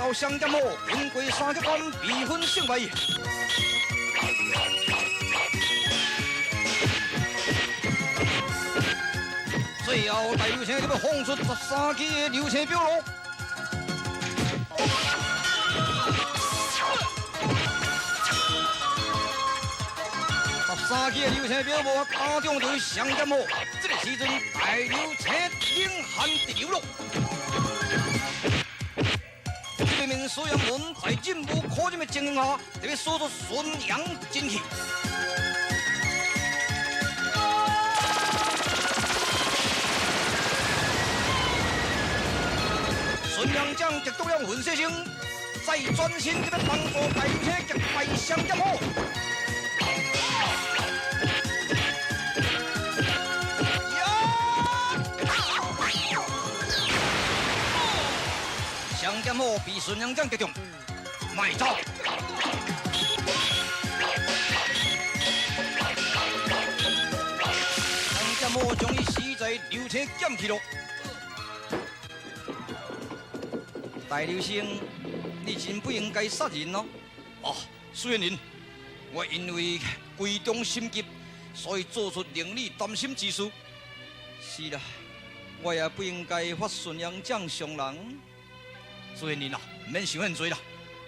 遭相剑魔，经过三个关，比分胜败。最后第六枪就要放出13支的流星标路。13支的流星标路打中就是相剑魔，这个时阵大流星领先第六路。这名苏阳文在进步可见的情形下，特别说出顺阳进去。顺阳将击倒了混血星，再转身这个帮助大流星击败相剑魔。相剑魔被顺阳将击中，卖走。相剑魔将伊死在流星剑气了。大流星，你真不应该杀人哦！哦，苏元林，我因为贵重心急，所以做出令你担心之事。是啦，我也不应该发顺阳将伤人。苏元林啊，免想遐多啦。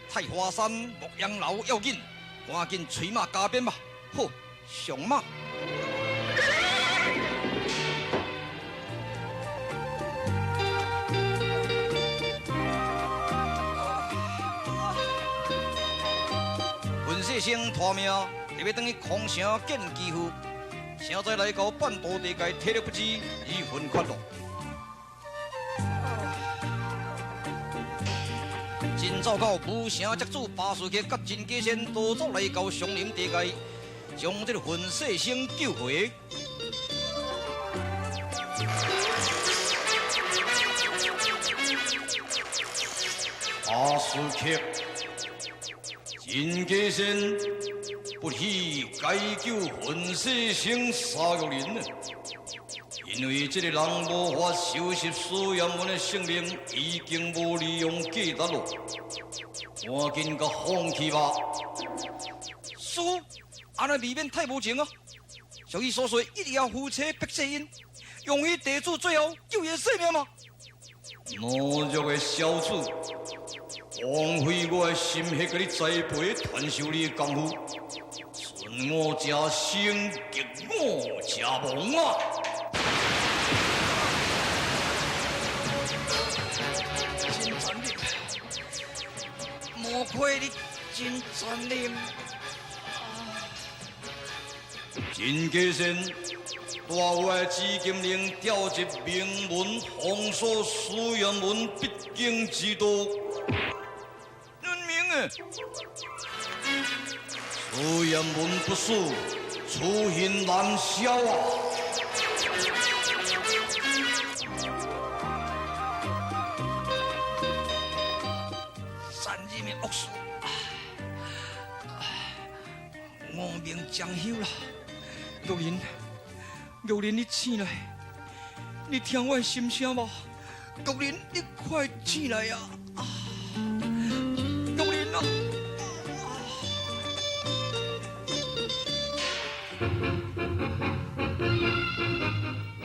太华山牧羊楼要紧，赶紧催马加鞭吧。好，上马。混血星拖命，特别等于空城见机会，现在来到半岛地界，体力不支，已昏厥了。真糟糕！武城宅主巴士克甲真家仙都早来到松林地界，将这个混血星救回。巴士克。真家仙不喜解救混血星沙玉林，因为这个人无法收拾苏阳文的性命，已经无利用价值了。赶紧甲放弃吧！叔，安尼未免太无情啊！像伊所说，一定要夫妻劈血因，用于地主最后救伊性命吗？懦弱的小子！枉费我的心血，给你栽培传授你的功夫，顺我家生，逆我家亡啊！真残忍，莫亏你真残忍真家仙，大我的紫金铃调集名门封锁苏阳门必经之道。苏阳门不死，出行难消啊！三日的恶事，恶名将休了。玉林，你醒来，你听我的心声吧。玉林，你快醒来呀！玉林啊！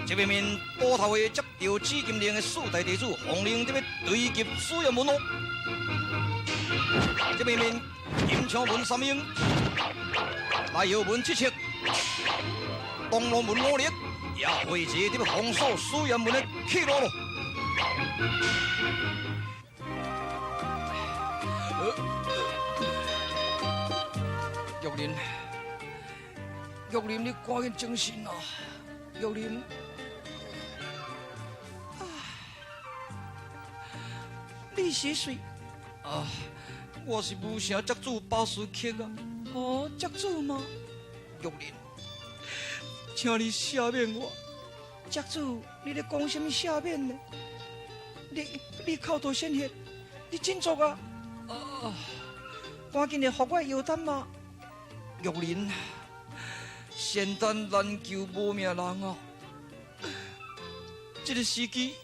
这边面波头会接到紫金陵的四大地主洪陵这边对击苏阳门哦。这边面金枪门3名，来由门7尺，东龙门5力，也会接这边封锁苏阳门的去路了。玉林，你赶紧精神啊！玉林，你是谁？啊，我是武城宅主巴士克啊！哦，宅主吗？玉林，请你赦免我。宅主，你咧讲什么赦免呢？你口吐鲜血，你真作啊！赶紧来给我药单嘛！玉林。仙丹难救无命人啊！这个时机，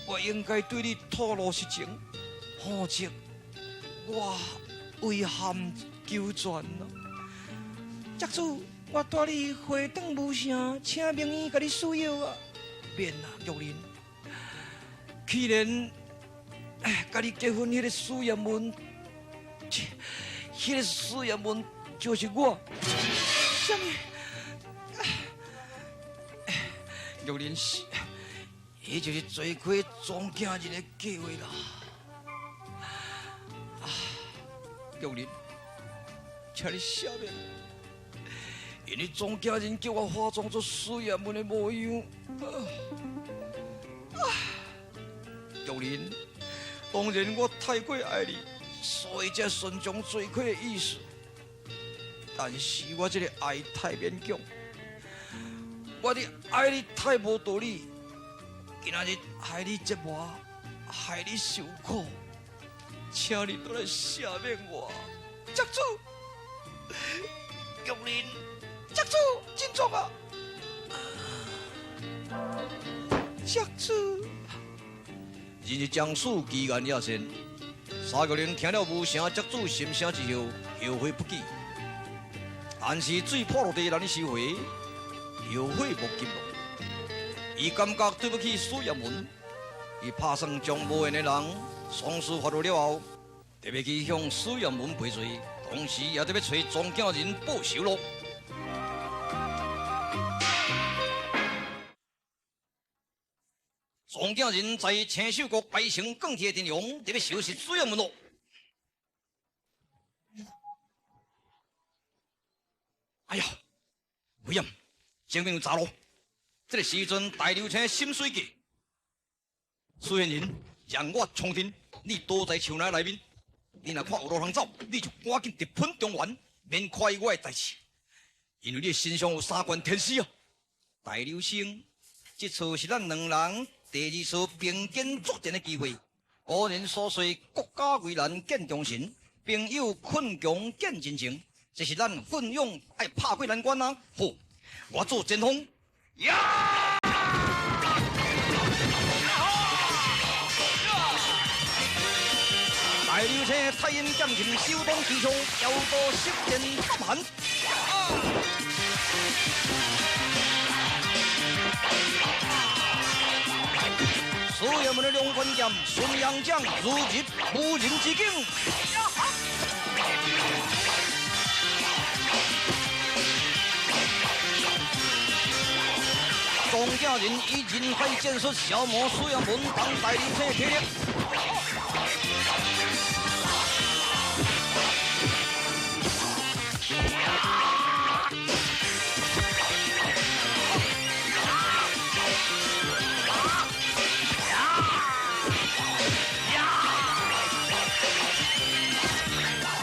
我应该对你吐露实情，否则我遗憾求全咯。宅主，我带你回转武城，请名医甲你输药啊！免啦，玉林。既然甲你结婚，迄个苏彦文，迄个苏彦文就是我。什么？玉林是，伊就是做亏庄稼人的计划啦。玉林，请你赦免我，因为庄稼人叫我化妆做苏彦文的模样。玉林，当然我太过爱你，所以才顺从做亏的意思。但是我这个爱太勉强。我的爱你太无道理，今仔日害你折磨，害你受苦，请你都来赦免我，宅主，玉林，宅主，真重啊，宅主。日日将士期间也先，沙玉玲听了武城宅主心声之后，后悔不已。但是水破落地难以收回。后悔莫及咯，伊感觉对不起苏彦文，伊打算将无缘的人丧事发落了后，特别去向苏彦文赔罪，同时也特别找庄稼人报仇咯。庄稼人在青秀国百姓更替阵容，特别收拾苏彦文咯。哎呀，危险！前面有查路，这个时阵大流车深水街，苏彦仁让我冲阵，你躲在树林内面，你若看有路通走，你就赶紧直喷中原，免看我的代志，因为你身上有三关天使啊！大流星，这次是咱两人第二次并肩作战的机会。古人所说“国家危难见忠臣，朋友困穷见真情”，这是咱奋勇爱拍过难关啊！好。我做前锋，呀！大流车太阴剑琴，手动持枪，腰刀射箭不满。苏彦文的两分剑，顺阳将如入无人之境。庄稼人以人海战术消磨苏彦文当大流车体力。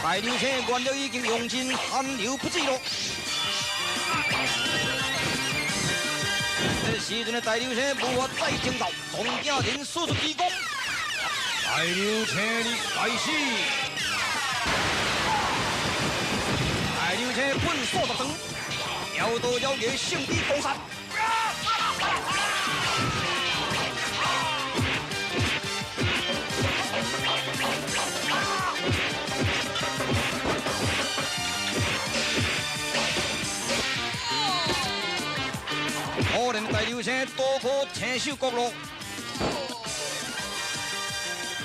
大流车原料已经用尽，汗流不止了。这时阵的大流车无法再征讨，庄稼人输出奇功。大流车你该死！大流车本数十长，腰刀了结胜利攻杀。可怜大流车多可青手角落，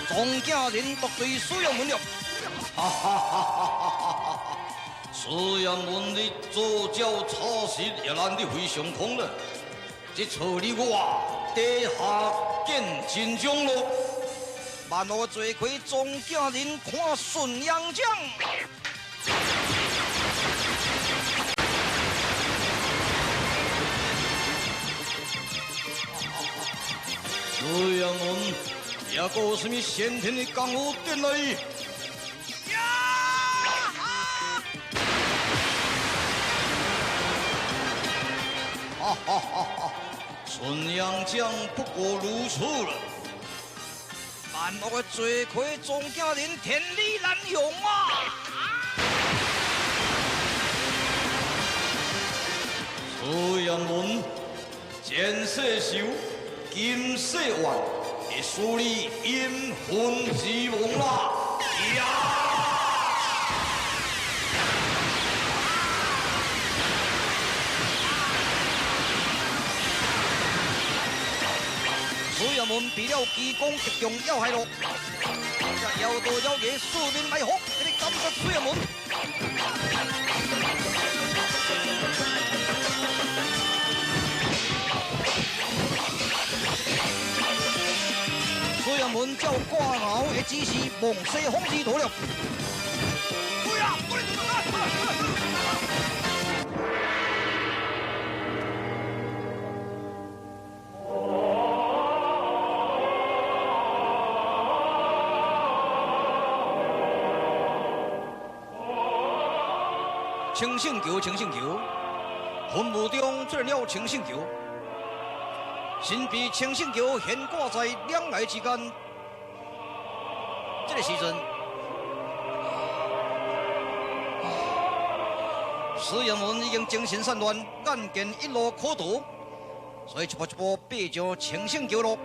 庄稼人夺对苏彦文了。哈哈哈哈哈！苏彦文的左脚插实也难得非常空了，这次你我地下见真章咯。万恶罪魁庄稼人看顺阳将。苏彦文，也个有什么先天的功夫点来？呀！哈哈哈哈！顺阳将不过如此了。万恶的罪魁庄稼人天理难容啊！苏彦文，见世仇。金世万，会使你阴魂之梦啦！呀！爷们被了奇功集中要害咯。这妖道妖爷四面来伏，这里感觉水爷们。水爷们照挂鳌的指示，猛西风之土了。对啊，对清醒球，清醒球，分幕中出现了清醒球，神秘清醒球悬挂在两崖之间。这个时阵，师爷们已经精神散乱，眼见一路可渡，所以一步一步爬上清醒球路。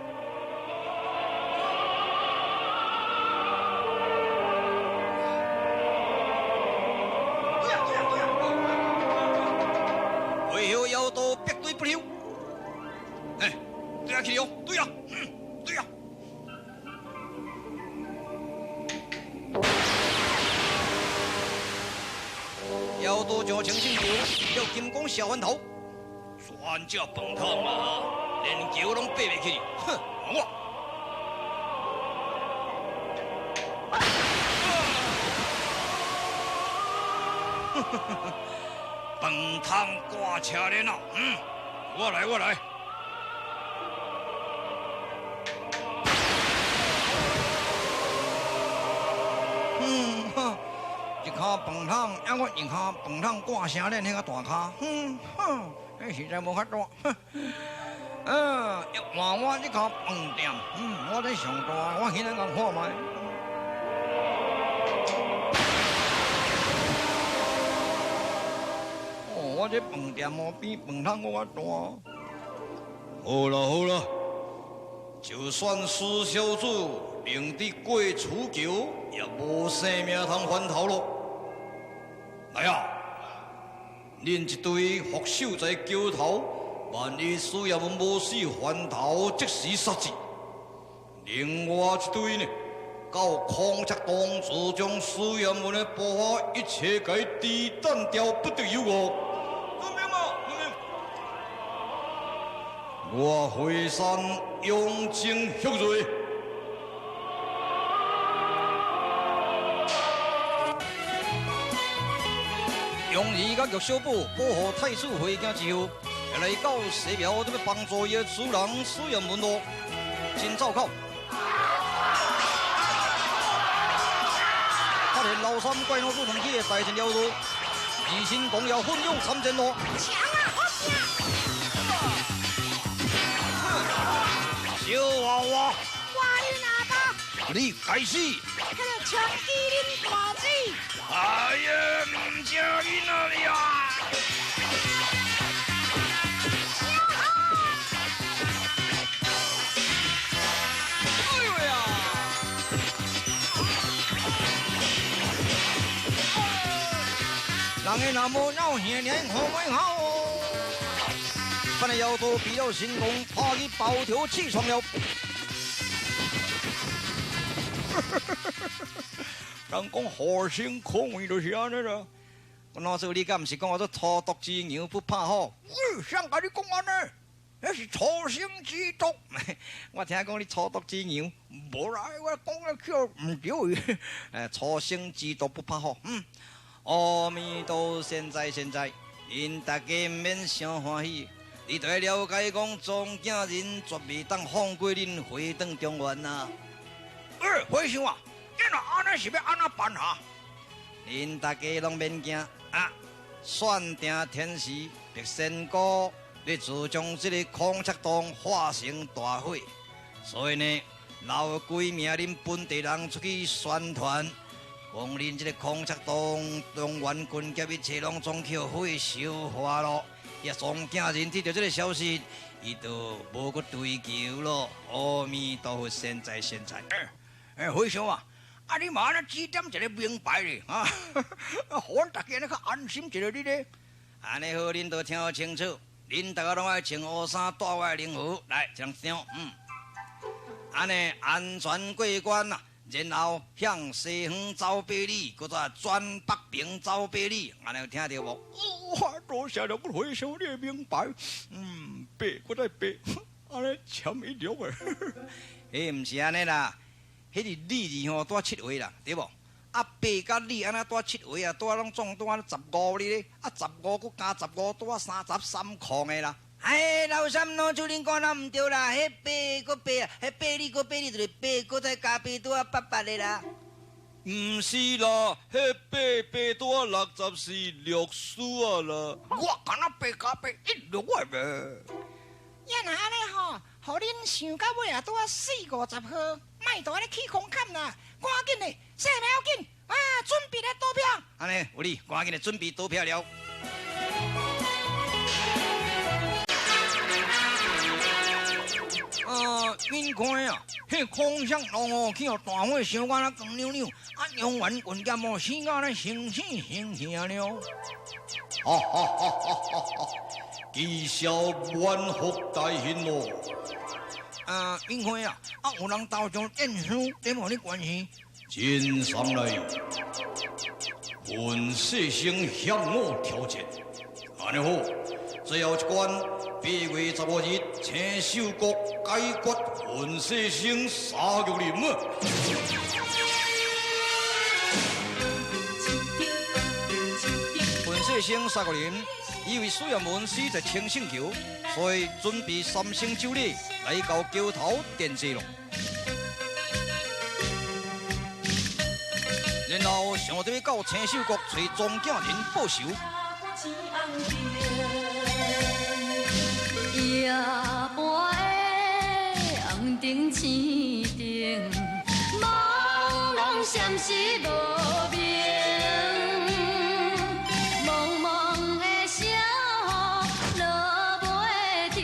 妖道逼对不了，哎，对啊，去了，对啊，对啊。妖道将清醒球要金光小环头，算这饭汤啊，连球拢爬袂起，哼，我。饭汤挂车连啊，我来，我来。一卡饭汤，抑我一卡饭汤挂车连迄个大卡，迄实在无法度。要换我一卡饭店，我在上大，我现在讲看卖。我这饭店哦，比饭汤我大。好啦好啦，就算施小主明知过楚桥，也无生命通翻头咯。来啊！恁一队伏守在桥头，万一师爷们无死翻头，即时杀之。另外一队呢，到孔雀洞自将师爷们的步伐一切给抵挡掉，不得有误。我回山用情蓄锐，用伊甲玉小宝保护太子回京之后，来到西庙，这要帮助伊的主人师爷们咯，真糟糕！发现老三怪鸟主动起的大阵了路，疑心动摇奋勇参战咯。强啊，好强！小娃娃，我你哪个？你该死！迄个枪击恁大姐！哎呀，唔正囡仔你啊！哎呦呀！人的那么闹些年好没好哦。咱的妖道比了神功，怕去暴跳起床了。人讲火星空位就是安尼啦。我那时候你敢不是讲我这初毒之牛不怕火？谁甲你讲安尼？那是初生之毒。我听讲你初毒之牛，无啦，我讲了叫唔对。初生之毒不怕火。阿弥陀现在，恁大家免伤欢喜。你都要了解讲，庄稼人绝未当放过恁回转中原呐。回想啊，你若安尼是要安怎办啊？恁大家拢免惊啊！选定天时，必仙姑你自将这个孔雀洞化成大火，所以呢，留几名恁本地人出去宣传。讲恁这个孔雀洞中原军甲一切拢总去火烧化咯，也庄稼人听到这个消息，伊就无去追求咯。阿弥陀佛，现在。回想啊，你嘛那指点一个明白咧啊，互阮大家那较安心一个你咧。安尼好，恁都听清楚，恁大家拢爱穿乌衫，带我的灵符来，一张张。安尼安全过关啦，然后向西方走8里，搁再转北平走8里，安尼有听到无？哦，多谢了，我回想你明白。背，我再背，安尼签一条诶。迄毋是安尼啦，迄个李字吼带7画啦，对无？啊，八甲李安尼带7画啊，带拢总带15哩咧，啊15搁加15带33空的啦。哎，老三老主任讲那毋对啦，迄八搁八啊，迄8里搁8里就是八搁再加8拄啊88的啦。毋是啦，迄八多64六书啊啦。我敢若8加8 16啊呗。呀那安尼吼，互恁想到尾啊，拄啊4、50号，莫在咧起空坎啦，赶紧的，啥物要紧啊？准备咧投票。安尼有你，赶紧的准备投票了。恁看啊，迄空箱龙哦，去互大火烧甲那光溜溜，啊，用完棍剑哦，死甲咱生死生兄了。哈哈哈哈哈哈！谿笑万福大幸咯。恁看啊，有人投上电书，这无你关系？真上来，本世生向我挑战，安尼好，最后一关8月15日，青秀国解决本世生沙玉林啊！本世生沙玉林，因为苏阳文死在清圣桥，所以准备3星酒礼来到桥头奠祭咯。然后想着要到青秀国找庄稼人报仇。夜半的红灯青灯，朦胧闪失无明。蒙蒙的小雨落袂停，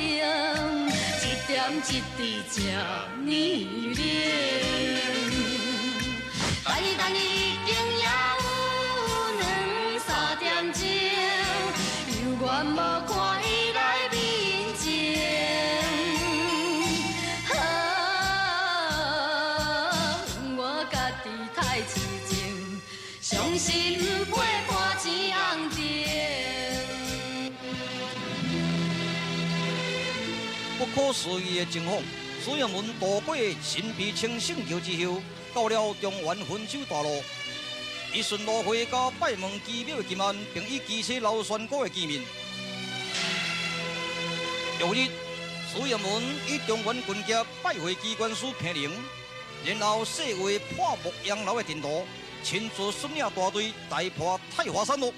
一点一滴正年龄。等已经也有2、3点钟，犹原无看伊来面前。我家己太痴情，伤心不配看钱红灯。不可思议的情况，苏阳文渡过神秘清圣桥之后，到了中原分手大路，伊顺路回家拜问奇妙的金安，并与机车老宣告的见面。翌日，苏阳文与中原军界拜会机关署平陵，然后细画破牧羊楼的阵图，亲自率领大队大破太华山路。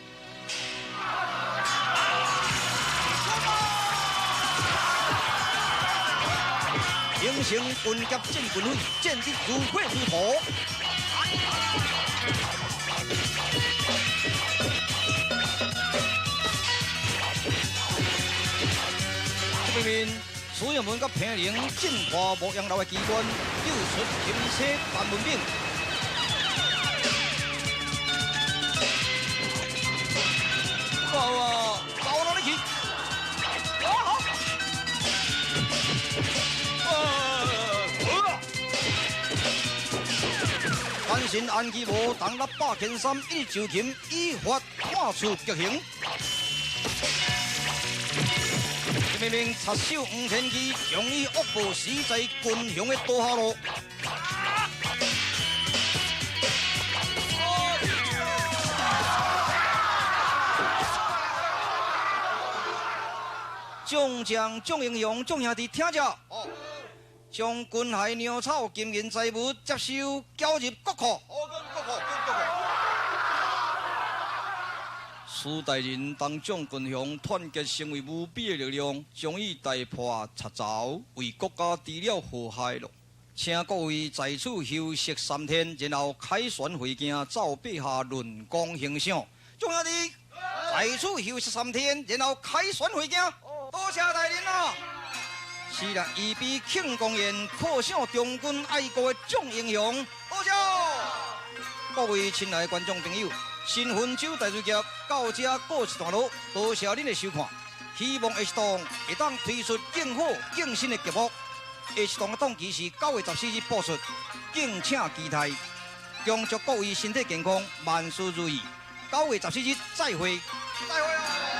形成军甲战军队，战得如火如荼。这方面，苏阳文甲平陵进破牧羊楼的机关，又出轻车单门兵。到哪里去？单身安基无当立8件3，一就擒，依法判处极刑。命令插手5天期，将伊恶报死在军雄的刀下路。众将、众英雄、众兄弟听着，将军海鸟草金银财物接收交入国库。史大人当将军雄团结成为无比的力量，将伊大破拆走，为国家除了祸害咯。请各位在此休息3天，然后凯旋回京，照陛下论功行赏。众兄弟，在此休息3天，然后凯旋回京。多谢大人啊！是啦，预备庆功宴，贺赏中军爱国的众英雄。多谢！各位亲爱的观众朋友，新分酒大瑞节到这告一段落，多谢恁的收看。希望下一档会当推出更好、更新的节目。下一档的档期是9月14日播出，敬请期待。恭祝各位身体健康，万事如意。9月14日再会，再会啊！